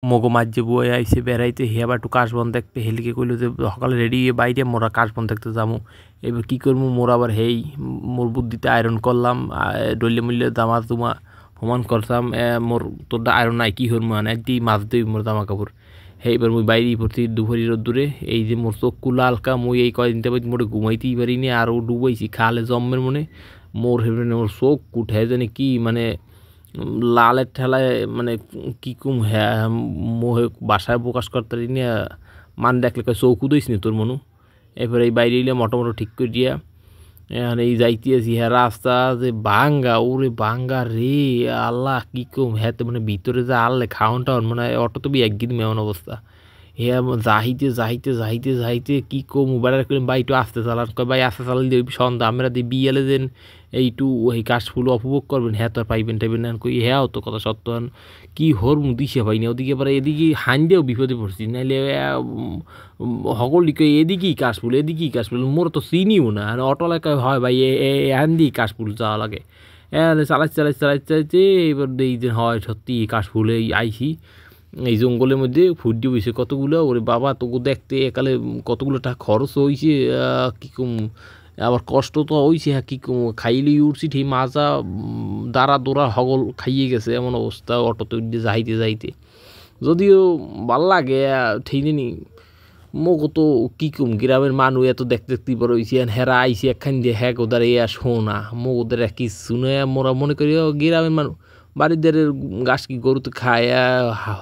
মগো মাঝে বয়ে আইসে বেড়াইতে হে আবার একটু কাশবন দেখতে হেলিকে কইলো যে সকালে রেডি বাইরে মোরা কাশবন দেখতে যাবো। এবার কী করবো মোর আবার হেই মোর বুদ্ধিতে আয়রন করলাম ডলে মিললে দামা তুমা সমান করতাম মোর তোর আয়রন নাই কী হর মানে একদিন মাছ দিই মোর জামা কাপড় হে এবার মুই বাইরে পড়ছি দুপুরি রোদ্দুরে এই যে মোর চোখ কুলা হালকা মুই এই কয়দিন থেকে মোটে ঘুমাইতেই পারিনি আরও ডুবাইছি খালে জম্মের মনে মোর হেবেন মোর চোখ কুঠায় জানি কি মানে লালের ঠেলায় মানে কি কুম হ্যাঁ মোহে বাসায় প্রকাশ করতে না মান দেখলে কয় চৌকু দইস নি তোর মনু এরপরে এই বাইরে এলে মোটামুটি ঠিক করে দিয়া এখন এই যাইতে আছি হ্যাঁ রাস্তা যে বাঙ্গা ওরে বাঙ্গা রে আল্লাহ কি কম হ্যাঁ তো মানে ভিতরে যে আল্লে খাওয়ান টাউন মানে অটো তো বি একদিন এমন অবস্থা হ্যাঁ যাইতে যাইতে যাইতে যাইতে কি কম মোবাইল করে ভাই একটু আসতে চালান কয় ভাই আসতে চালান দিয়ে সন্ধ্যা আমরা দিয়ে বিয়েলে যেন এইটু ওই কাশফুল উপভোগ করবেন হ্যাঁ তো আর পাইবেন টাইবেন না কই হ্যাঁ তো কথা সত্য কি হর দিশে পাইনি ওদিকে এবার এদিকে হাইন্দেও বিপদে পড়ছি নাইলে সকলকে এদিকেই কাশফুল মোর তো চিনিও না অটো এলাকায় হয় ভাই এখান দিয়েই কাশফুল যাওয়া লাগে চালাইতে এবার এই যে হয় সত্যি কাশফুলে আইসি এই জঙ্গলের মধ্যে ফুটে বইছে কতগুলো ওরে বাবা তোকে দেখতে একালে কতগুলো টাকা খরচ হয়েছে কী কম আবার কষ্ট তো হয়েছে হ্যাঁ কী কম খাইলেই উঠছি ঠিক মাজা দাঁড়া দৌড়া হগল খাইয়ে গেছে এমন অবস্থা অটোতে যাইতে যাইতে যদিও ভাল লাগে ঠিক নি মোক তো কী কম গ্রামের মানুষ এত দেখতে দেখতে বড় হয়েছি হেরা আইসি একখান দিয়ে হ্যাঁ ওদের এ শোনা মোক ওদের কি শুনে মোরা মনে করি গ্রামের মানুষ বাড়িদের গাছ কি গরুতে খায়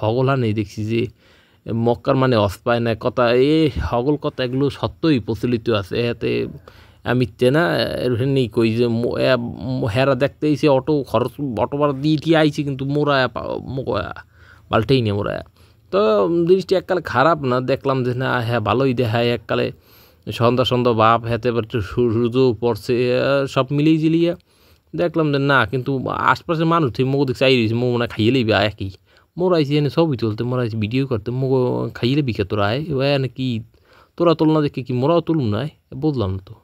হগলা নেই দেখছি যে মক্কার মানে অস্পায় না কথা হগল কথা এগুলো সত্যই প্রচলিত আছে এতে মিথ্যে না নেই কই যে হেরা দেখতে এসে অটো খরচ অটো ভাড়া দিয়ে আইছি কিন্তু মোরা পাল্টেই নে মোরা তো জিনিসটি এককালে খারাপ না দেখলাম যে না হ্যাঁ ভালোই দেখায় এককালে সন্ধ্যা ভাব হ্যাঁ এবার সূর্য পড়ছে সব মিলিয়ে জিলিয়ে দেখলাম যে না কিন্তু আশপাশের মানুষ ঠিক মোকে চাই রয়েছে মো মনে খাইয়ে লইবে একই মোর আইসি এনে ছবি তুলতে মোর আইসি ভিডিও করতে মো খাইয়ে লইবি কে তোরা আয় কি তোরা তোল না দেখে কি মোরাও তুলুম না বুঝলাম না তো।